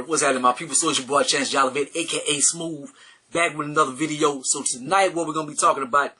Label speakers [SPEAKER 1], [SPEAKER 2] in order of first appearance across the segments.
[SPEAKER 1] What's happening, my people? So it's your boy ChanceJolivette, aka Smooth, back with another video. So tonight what we're going to be talking about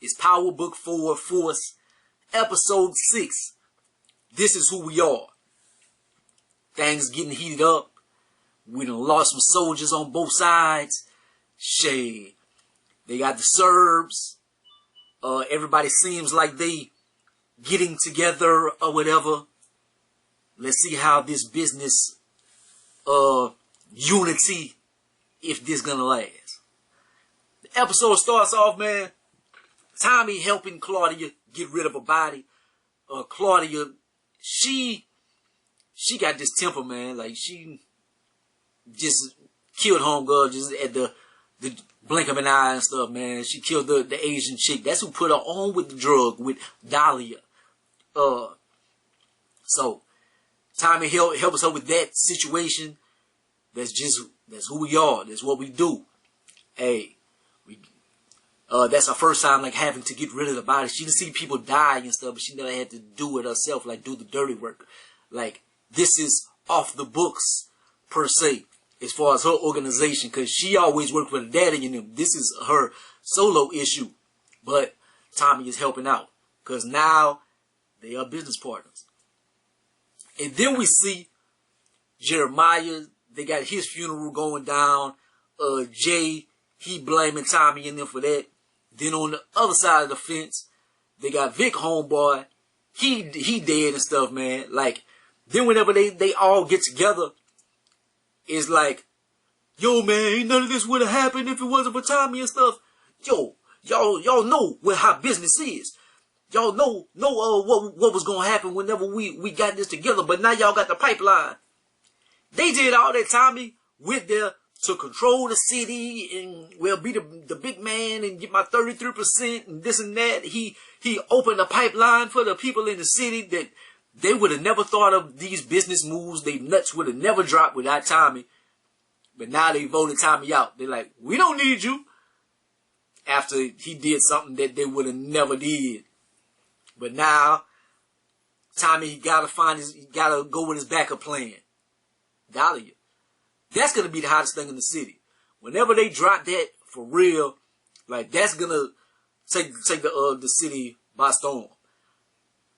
[SPEAKER 1] is Power Book 4, Force, Episode 6. This is who we are. Things getting heated up. We done lost some soldiers on both sides. Shade. They got the Serbs. Everybody seems like they getting together or whatever. Let's see how this business unity, if this gonna last. The episode starts off, man, Tommy helping Claudia get rid of her body. Claudia, she got this temper, man. Like, she just killed homegirl just at the blink of an eye and stuff, man. She killed the Asian chick. That's who put her on with the drug, with Dahlia. So Tommy helps her with that situation. That's who we are. That's what we do. Hey, that's her first time like having to get rid of the body. She didn't see people die and stuff, but she never had to do it herself, like do the dirty work. Like, this is off the books per se, as far as her organization, because she always worked with her daddy and them. This is her solo issue, but Tommy is helping out because now they are business partners. And then we see Jeremiah. They got his funeral going down. Jay, he blaming Tommy and them for that. Then on the other side of the fence, they got Vic homeboy. He dead and stuff, man. Like, then whenever they all get together, it's like, yo, man, ain't none of this would have happened if it wasn't for Tommy and stuff. Yo, y'all know how business is. Y'all know what was gonna happen whenever we got this together. But now y'all got the pipeline. They did all that. Tommy went there to control the city and, well, be the big man and get my 33% and this and that. He opened a pipeline for the people in the city that they would have never thought of these business moves. They nuts would have never dropped without Tommy. But now they voted Tommy out. They're like, we don't need you. After he did something that they would have never did. But now, Tommy, he gotta go with his backup plan. Dahlia. That's gonna be the hottest thing in the city. Whenever they drop that for real, like, that's gonna take the city by storm.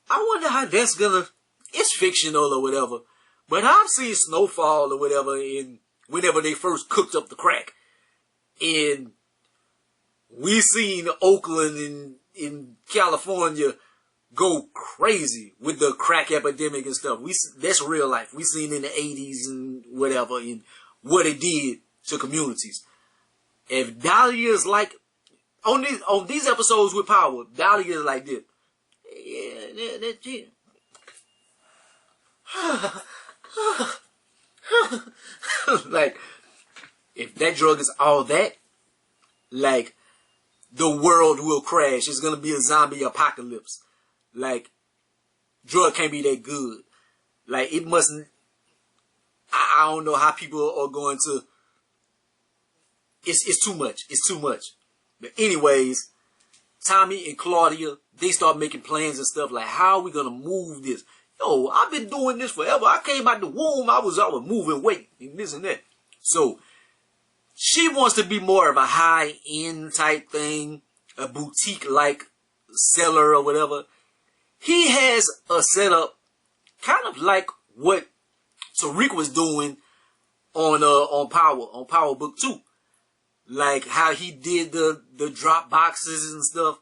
[SPEAKER 1] I wonder how that's gonna. It's fictional or whatever, but I've seen Snowfall or whatever in whenever they first cooked up the crack, and we seen Oakland in California go crazy with the crack epidemic and stuff. That's real life. We seen in the 80s and whatever, and what it did to communities. If Dahlia is like on these episodes with Power, Dahlia is like this. Yeah, that's it. Like, if that drug is all that, like, the world will crash. It's gonna be a zombie apocalypse. Like, drug can't be that good. Like, it mustn't. I don't know how people are going to. It's too much. It's too much. But anyways, Tommy and Claudia, they start making plans and stuff like, how are we gonna move this? Yo, I've been doing this forever. I came out the womb. I was moving weight and this and that. So she wants to be more of a high-end type thing, a boutique-like seller or whatever. He has a setup kind of like what Tariq was doing on Power Book 2. Like how he did the drop boxes and stuff.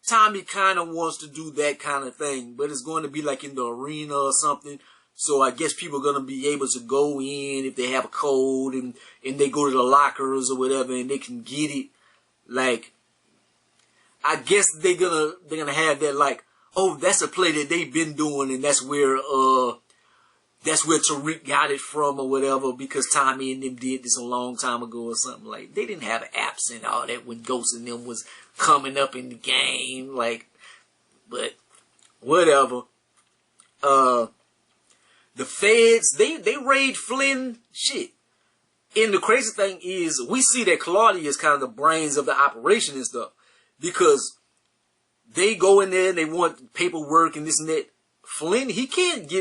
[SPEAKER 1] Tommy kind of wants to do that kind of thing, but it's going to be like in the arena or something. So I guess people are going to be able to go in if they have a code and they go to the lockers or whatever and they can get it. Like, I guess they're gonna have that, like, oh, that's a play that they've been doing, and that's where Tariq got it from or whatever, because Tommy and them did this a long time ago or something. Like, they didn't have apps and all that when Ghost and them was coming up in the game, like, but whatever. The feds, they raid Flynn shit. And the crazy thing is, we see that Claudia is kind of the brains of the operation and stuff, because they go in there and they want paperwork and this and that. Flynn,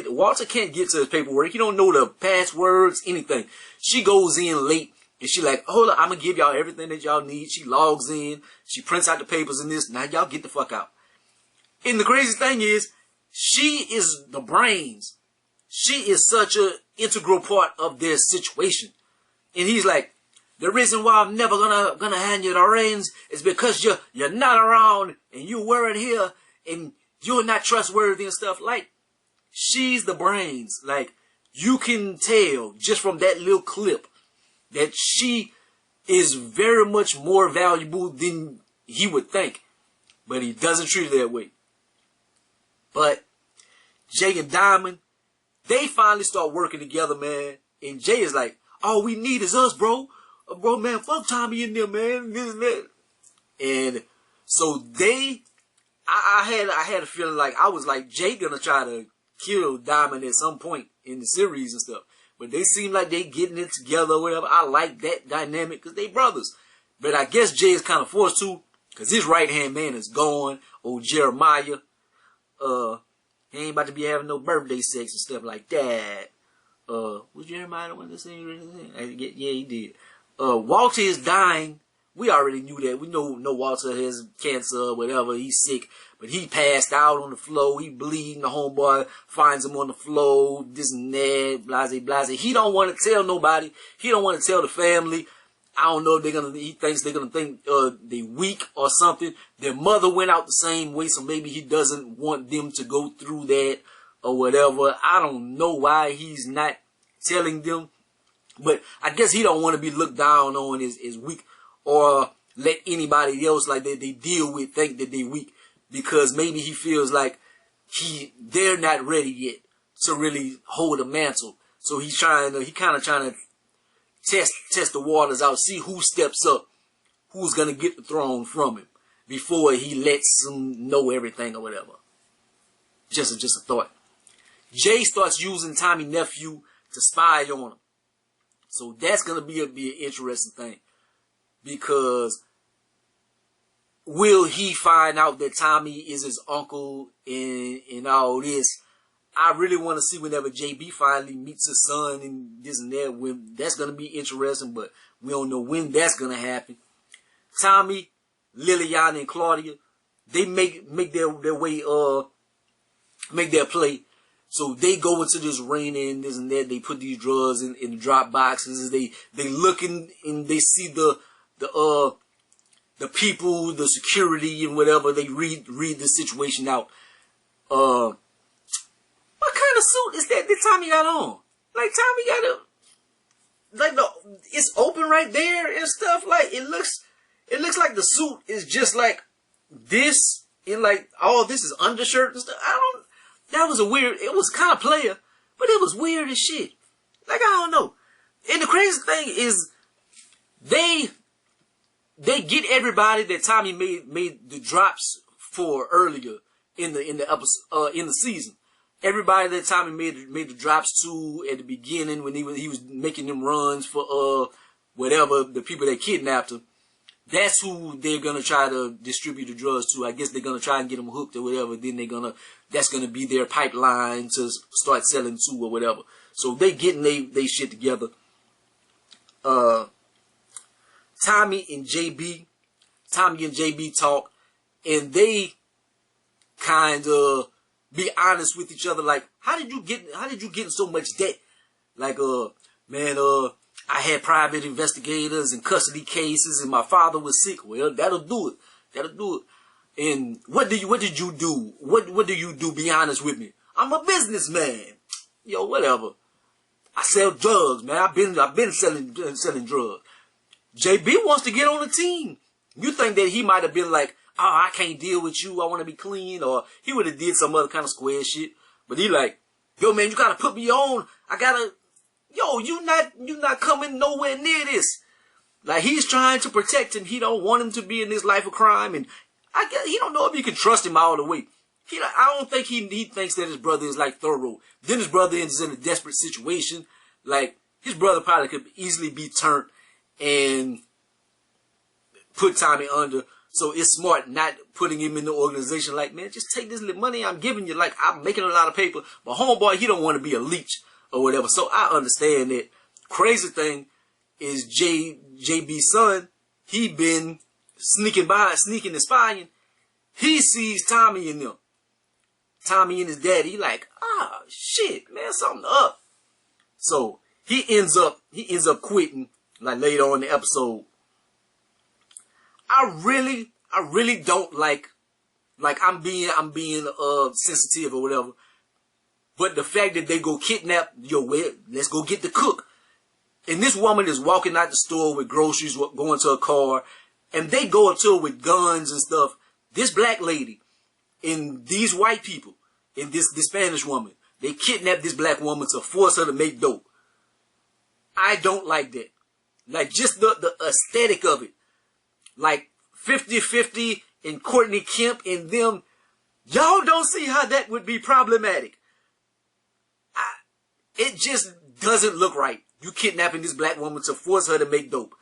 [SPEAKER 1] Walter can't get to his paperwork. He don't know the passwords, anything. She goes in late and she like, hold up, I'm gonna give y'all everything that y'all need. She logs in, she prints out the papers and this. Now y'all get the fuck out. And the crazy thing is, she is the brains. She is such an integral part of their situation. And he's like, the reason why I'm never gonna hand you the reins is because you're not around and you weren't here and you're not trustworthy and stuff. Like, she's the brains. Like, you can tell just from that little clip that she is very much more valuable than he would think. But he doesn't treat her that way. But Jay and Diamond, they finally start working together, man. And Jay is like, all we need is us, bro. Bro, man, fuck Tommy in there, man. This and that. And so I had a feeling like, I was like, Jay gonna try to kill Diamond at some point in the series and stuff. But they seem like they getting it together or whatever. I like that dynamic because they brothers. But I guess Jay is kind of forced to, because his right-hand man is gone. Old Jeremiah. He ain't about to be having no birthday sex and stuff like that. Was Jeremiah the one that sang? Yeah, he did. Walter is dying. We already knew that. We know Walter has cancer or whatever. He's sick. But he passed out on the floor. He bleeding. The homeboy finds him on the floor. This and that. Blase, blase. He don't want to tell nobody. He don't want to tell the family. I don't know if he thinks they're going to think they weak or something. Their mother went out the same way, so maybe he doesn't want them to go through that or whatever. I don't know why he's not telling them. But I guess he don't want to be looked down on as weak or let anybody else like they deal with think that they weak, because maybe he feels like they're not ready yet to really hold a mantle. So he kind of trying to test the waters out, see who steps up, who's gonna get the throne from him before he lets him know everything or whatever. Just a thought. Jay starts using Tommy's nephew to spy on him. So that's gonna be an interesting thing, because will he find out that Tommy is his uncle and all this? I really want to see whenever JB finally meets his son and this and that. When that's gonna be interesting, but we don't know when that's gonna happen. Tommy, Liliana, and Claudia, they make their way make their play. So they go into this arena and this and that. They put these drugs in the drop boxes. They looking and they see the people, the security and whatever. They read the situation out. What kind of suit is that Tommy got on? Like, Tommy got it's open right there and stuff. Like, it looks like the suit is just like this, and like all this is undershirt and stuff. That was it was kind of player, but it was weird as shit. Like, I don't know. And the crazy thing is, they get everybody that Tommy made the drops for earlier in the episode, in the season. Everybody that Tommy made the drops to at the beginning when he was making them runs for whatever, the people that kidnapped him. That's who they're gonna try to distribute the drugs to. I guess they're gonna try and get them hooked or whatever. Then that's gonna be their pipeline to start selling to or whatever. So they getting they shit together. Tommy and JB talk, and they kind of be honest with each other. Like, how did you get in so much debt? Like, man, I had private investigators and custody cases, and my father was sick. Well, that'll do it. And what did you do? What do you do? Be honest with me. I'm a businessman. Yo, whatever. I sell drugs, man. I've been selling drugs. JB wants to get on the team. You think that he might have been like, oh, I can't deal with you, I want to be clean, or he would have did some other kind of square shit. But he like, yo, man, you gotta put me on. You not coming nowhere near this. Like, he's trying to protect him. He don't want him to be in this life of crime, and I guess he don't know if you can trust him all the way. I don't think he thinks that his brother is like thorough. Then his brother is in a desperate situation. Like, his brother probably could easily be turned and put Tommy under. So it's smart not putting him in the organization like, man, just take this little money I'm giving you. Like, I'm making a lot of paper. But homeboy, he don't want to be a leech or whatever. So I understand that. Crazy thing is JB's son, he been sneaking and spying. He sees Tommy and them. Tommy and his daddy, he like, ah, shit, man, something up. So he ends up quitting, like later on in the episode. I really don't like I'm being sensitive or whatever. But the fact that they go kidnap, let's go get the cook. And this woman is walking out the store with groceries, going to a car, and they go up to her with guns and stuff. This black lady and these white people and this Spanish woman, they kidnap this black woman to force her to make dope. I don't like that. Like, just the aesthetic of it. Like 50-50 and Courtney Kemp and them. Y'all don't see how that would be problematic. It just doesn't look right. You kidnapping this black woman to force her to make dope.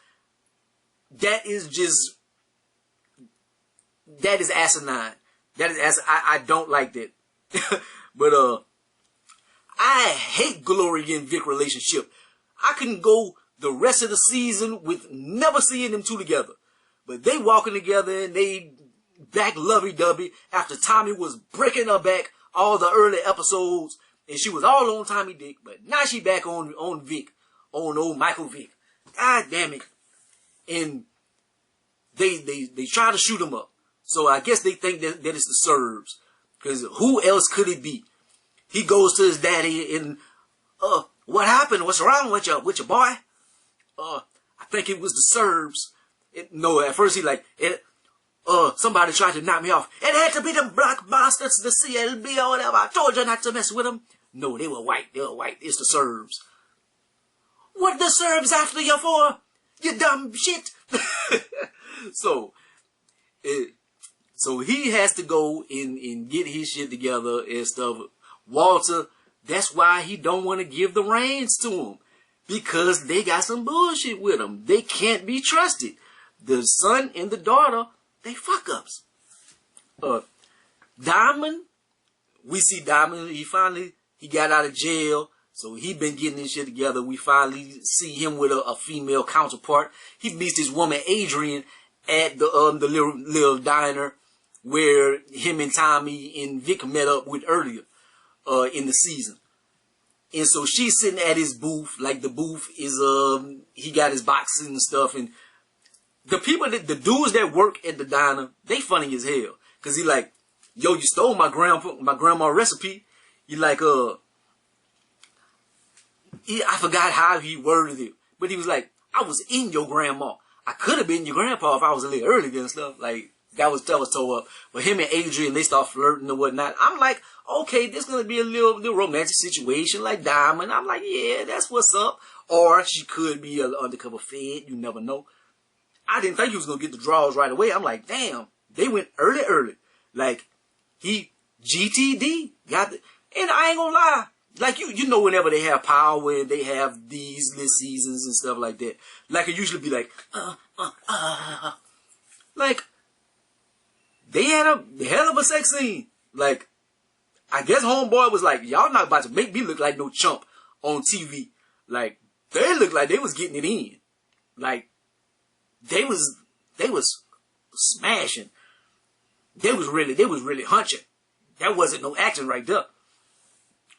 [SPEAKER 1] That is asinine. I don't like that. But I hate Gloria and Vic relationship. I couldn't go the rest of the season with never seeing them two together. But they walking together and they back lovey-dovey after Tommy was breaking her back all the early episodes. And she was all on Tommy Dick. But now she back on Vic. On old Michael Vick. God damn it. And they try to shoot him up. So I guess they think that it's the Serbs. Because who else could it be? He goes to his daddy and, what happened? What's wrong with your boy? I think it was the Serbs. No, at first he like, somebody tried to knock me off. It had to be the black bastards, the CLB or whatever. I told you not to mess with them. No, they were white. It's the Serbs. What the Serbs after you for? You dumb shit. So he has to go and get his shit together and stuff. Walter, that's why he don't want to give the reins to him. Because they got some bullshit with them. They can't be trusted. The son and the daughter, they fuck ups. Diamond, we see Diamond, he got out of jail. So he been getting this shit together. We finally see him with a female counterpart. He meets this woman, Adrian, at the little diner where him and Tommy and Vic met up with earlier in the season. And so she's sitting at his booth. Like, the booth is, he got his boxes and stuff. And the dudes that work at the diner, they funny as hell. Cause he like, yo, you stole my grandma recipe. You like, I forgot how he worded it, but he was like, I was in your grandma. I could have been your grandpa if I was a little earlier and stuff. Like, that was tore up. But him and Adrian, they start flirting and whatnot. I'm like, okay, this is going to be a little romantic situation like Diamond. I'm like, yeah, that's what's up. Or she could be an undercover fed. You never know. I didn't think he was going to get the draws right away. I'm like, damn, they went early. Like, he GTD got the, and I ain't gonna lie. Like, you know, whenever they have power and they have these seasons and stuff like that, like, it usually be like, like, they had a hell of a sex scene. Like, I guess homeboy was like, y'all not about to make me look like no chump on TV. Like, they looked like they was getting it in. Like, they was smashing. They was really hunching. That wasn't no action right there.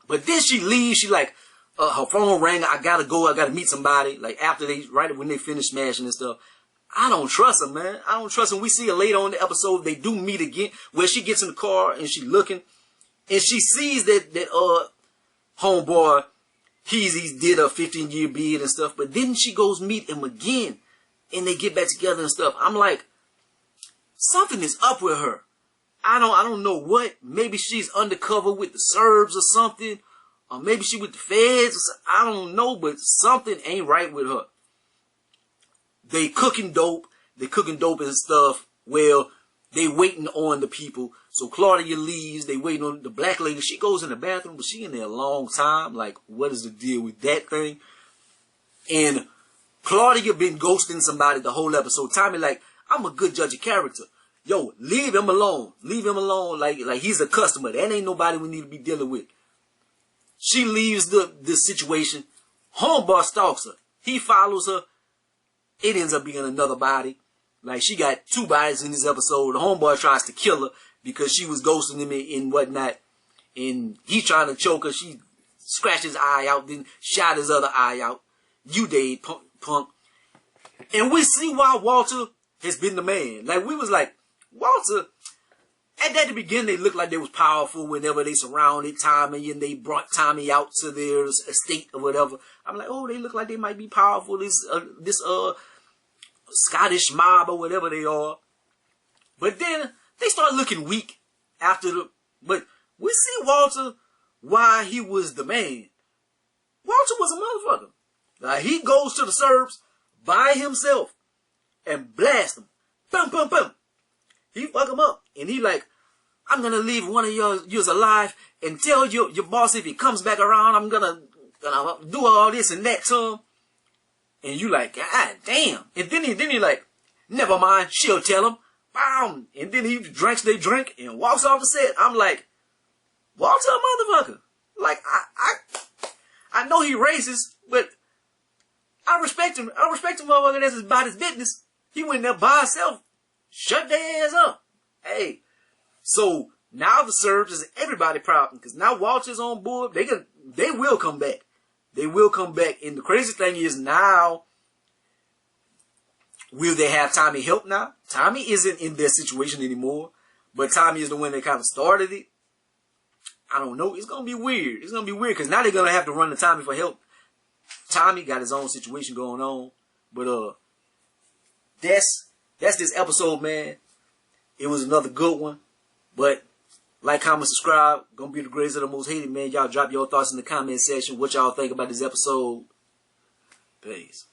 [SPEAKER 1] But then she leaves. She like, her phone rang. I gotta go. I gotta meet somebody. Like, after right when they finish smashing and stuff. I don't trust her, man. I don't trust her. We see her later on in the episode. They do meet again, where she gets in the car and she looking, and she sees that homeboy, he's did a 15-year bid and stuff. But then she goes meet him again, and they get back together and stuff. I'm like, something is up with her. I don't know what. Maybe she's undercover with the Serbs or something. Or maybe she with the feds. I don't know, but something ain't right with her. They cooking dope. They cooking dope and stuff. Well, they waiting on the people. So Claudia leaves. They waiting on the black lady. She goes in the bathroom, but she in there a long time. Like, what is the deal with that thing? And Claudia been ghosting somebody the whole episode. Tommy like, I'm a good judge of character. yo, leave him alone. Leave him alone like he's a customer. That ain't nobody we need to be dealing with. She leaves the situation. Homeboy stalks her. He follows her. It ends up being another body. Like, she got 2 bodies in this episode. The homeboy tries to kill her because she was ghosting him and whatnot. And he's trying to choke her. She scratched his eye out, then shot his other eye out. You dead, punk. And we see why Walter has been the man. Like, we was like, Walter, at the beginning, they looked like they was powerful whenever they surrounded Tommy and they brought Tommy out to their estate or whatever. I'm like, oh, they look like they might be powerful. This Scottish mob or whatever they are. But then they start looking weak after but we see Walter why he was the man. Walter was a motherfucker. Like, he goes to the Serbs by himself and blast them. Boom, boom, boom. He fuck him up. And he like, I'm going to leave one of yours alive and tell your boss if he comes back around, I'm gonna do all this and that to him. And you like, God damn. And then he like, never mind, she'll tell him. Bam. And then he drinks they drink and walks off the set. I'm like, Walter a motherfucker. Like, I know he racist, but I respect him. I respect him, motherfucker, that's about his business. He went there by himself. Shut their ass up. Hey. So now the Serbs is everybody problem because now Walter's on board. They will come back. They will come back. And the crazy thing is now, will they have Tommy help now? Tommy isn't in their situation anymore, but Tommy is the one that kind of started it. I don't know. It's going to be weird. It's going to be weird because now they're going to have to run to Tommy for help. Tommy got his own situation going on. But that's this episode, man. It was another good one. But like, comment, subscribe. Gonna be the greatest of the most hated, man. Y'all drop your thoughts in the comment section. What y'all think about this episode. Peace.